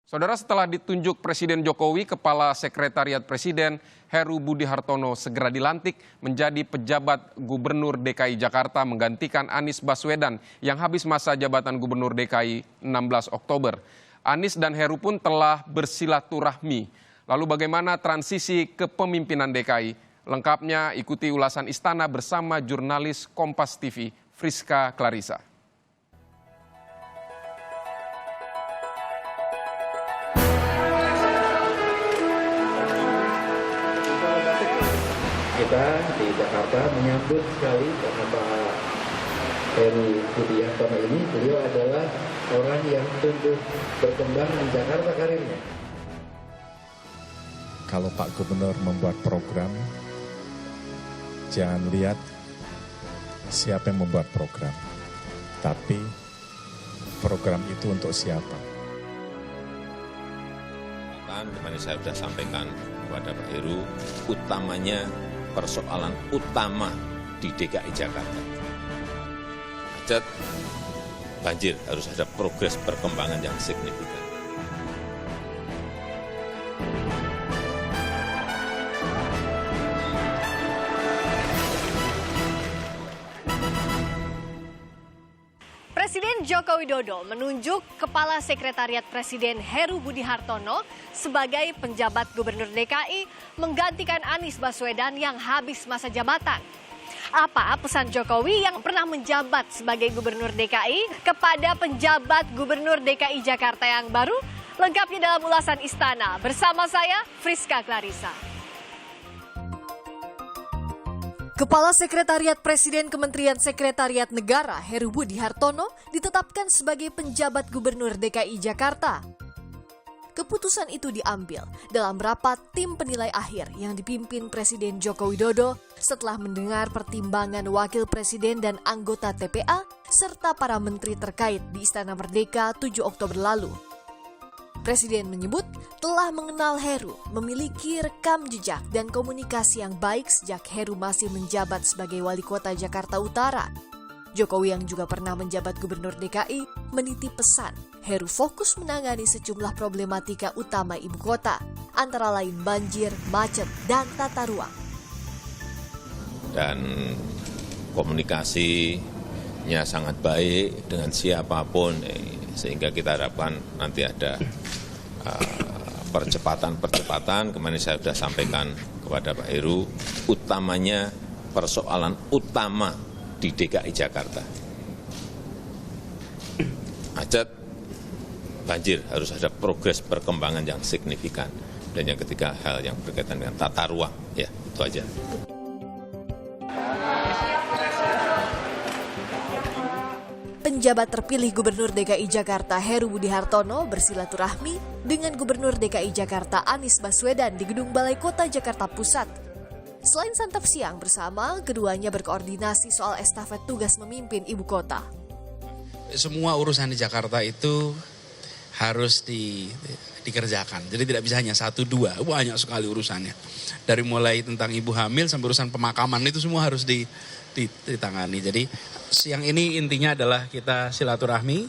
Saudara, setelah ditunjuk Presiden Jokowi, Kepala Sekretariat Presiden Heru Budi Hartono segera dilantik menjadi pejabat Gubernur DKI Jakarta menggantikan Anies Baswedan yang habis masa jabatan Gubernur DKI 16 Oktober. Anies dan Heru pun telah bersilaturahmi. Lalu bagaimana transisi kepemimpinan DKI? Lengkapnya ikuti ulasan Istana bersama jurnalis Kompas TV, Friska Clarissa. Kita di Jakarta menyambut sekali karena Pak Heru Budi Hartono ini, beliau adalah orang yang tumbuh berkembang di Jakarta karirnya. Kalau Pak Gubernur membuat program, jangan lihat siapa yang membuat program, tapi program itu untuk siapa. Kemarin saya sudah sampaikan kepada Pak Heru, utamanya persoalan utama di DKI Jakarta. Macet, banjir, harus ada progres perkembangan yang signifikan. Presiden Joko Widodo menunjuk Kepala Sekretariat Presiden Heru Budi Hartono sebagai penjabat Gubernur DKI menggantikan Anies Baswedan yang habis masa jabatan. Apa pesan Jokowi yang pernah menjabat sebagai Gubernur DKI kepada penjabat Gubernur DKI Jakarta yang baru? Lengkapnya dalam ulasan Istana bersama saya, Friska Clarissa. Kepala Sekretariat Presiden Kementerian Sekretariat Negara Heru Budi Hartono ditetapkan sebagai penjabat Gubernur DKI Jakarta. Keputusan itu diambil dalam rapat tim penilai akhir yang dipimpin Presiden Joko Widodo setelah mendengar pertimbangan Wakil Presiden dan anggota TPA serta para menteri terkait di Istana Merdeka 7 Oktober lalu. Presiden menyebut telah mengenal Heru, memiliki rekam jejak dan komunikasi yang baik sejak Heru masih menjabat sebagai Wali Kota Jakarta Utara. Jokowi yang juga pernah menjabat Gubernur DKI menitip pesan Heru fokus menangani sejumlah problematika utama ibu kota, antara lain banjir, macet, dan tata ruang. Dan komunikasinya sangat baik dengan siapapun, sehingga kita harapkan nanti ada percepatan. Kemarin saya sudah sampaikan kepada Pak Heru, utamanya persoalan utama di DKI Jakarta. Macet, banjir, harus ada progres perkembangan yang signifikan. Dan yang ketiga, hal yang berkaitan dengan tata ruang. Ya, itu aja. Penjabat terpilih Gubernur DKI Jakarta Heru Budi Hartono bersilaturahmi dengan Gubernur DKI Jakarta Anies Baswedan di Gedung Balai Kota Jakarta Pusat. Selain santap siang bersama, keduanya berkoordinasi soal estafet tugas memimpin ibu kota. Semua urusan di Jakarta itu harus dikerjakan. Jadi tidak bisa hanya 1-2, banyak sekali urusannya. Dari mulai tentang ibu hamil sampai urusan pemakaman itu semua harus ditangani. Jadi siang ini intinya adalah kita silaturahmi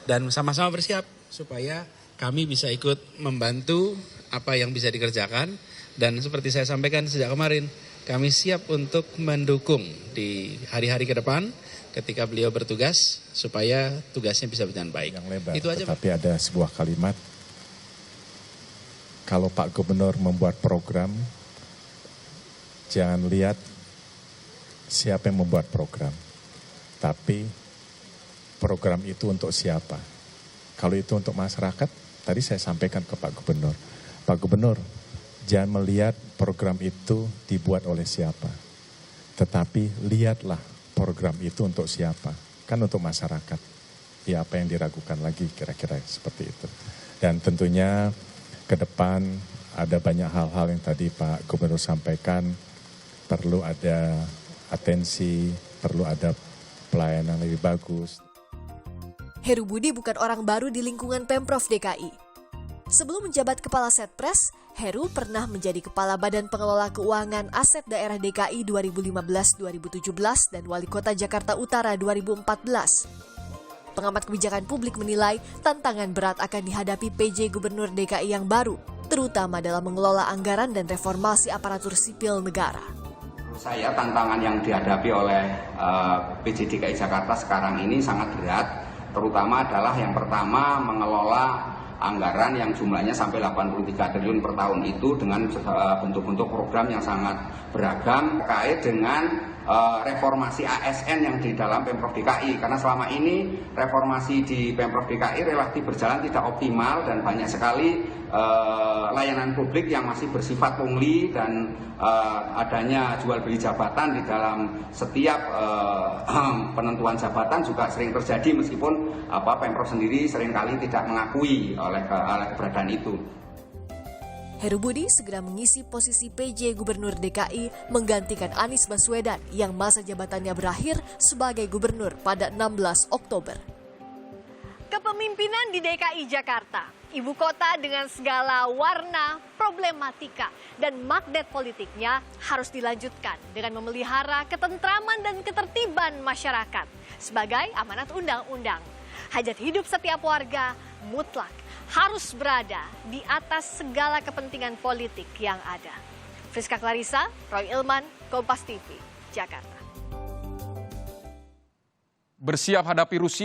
dan sama-sama bersiap supaya kami bisa ikut membantu apa yang bisa dikerjakan. Dan seperti saya sampaikan sejak kemarin, kami siap untuk mendukung di hari-hari ke depan ketika beliau bertugas supaya tugasnya bisa berjalan baik. Yang lebar, itu aja. Tapi ada sebuah kalimat, kalau Pak Gubernur membuat program, jangan lihat siapa yang membuat program, tapi program itu untuk siapa. Kalau itu untuk masyarakat, tadi saya sampaikan ke Pak Gubernur. Pak Gubernur, jangan melihat program itu dibuat oleh siapa, tetapi lihatlah program itu untuk siapa. Kan untuk masyarakat. Ya, apa yang diragukan lagi, kira-kira seperti itu. Dan tentunya ke depan ada banyak hal-hal yang tadi Pak Gubernur sampaikan, perlu ada atensi, perlu ada pelayanan lebih bagus. Heru Budi bukan orang baru di lingkungan Pemprov DKI. Sebelum menjabat Kepala Setpres, Heru pernah menjadi Kepala Badan Pengelola Keuangan Aset Daerah DKI 2015-2017 dan Wali Kota Jakarta Utara 2014. Pengamat kebijakan publik menilai tantangan berat akan dihadapi PJ Gubernur DKI yang baru, terutama dalam mengelola anggaran dan reformasi aparatur sipil negara. Menurut saya tantangan yang dihadapi oleh PJ DKI Jakarta sekarang ini sangat berat, terutama adalah yang pertama mengelola anggaran yang jumlahnya sampai 83 triliun per tahun itu dengan bentuk-bentuk program yang sangat beragam terkait dengan reformasi ASN yang di dalam Pemprov DKI, karena selama ini reformasi di Pemprov DKI relatif berjalan tidak optimal dan banyak sekali layanan publik yang masih bersifat pungli dan adanya jual beli jabatan di dalam setiap penentuan jabatan juga sering terjadi meskipun Pemprov sendiri seringkali tidak mengakui oleh keberadaan itu. Heru Budi segera mengisi posisi PJ Gubernur DKI menggantikan Anies Baswedan yang masa jabatannya berakhir sebagai gubernur pada 16 Oktober. Kepemimpinan di DKI Jakarta, ibu kota dengan segala warna, problematika, dan magnet politiknya harus dilanjutkan dengan memelihara ketentraman dan ketertiban masyarakat sebagai amanat undang-undang. Hajat hidup setiap warga mutlak harus berada di atas segala kepentingan politik yang ada. Friska Clarissa, Roy Ilman, Kompas TV, Jakarta. Bersiap hadapi Rusia.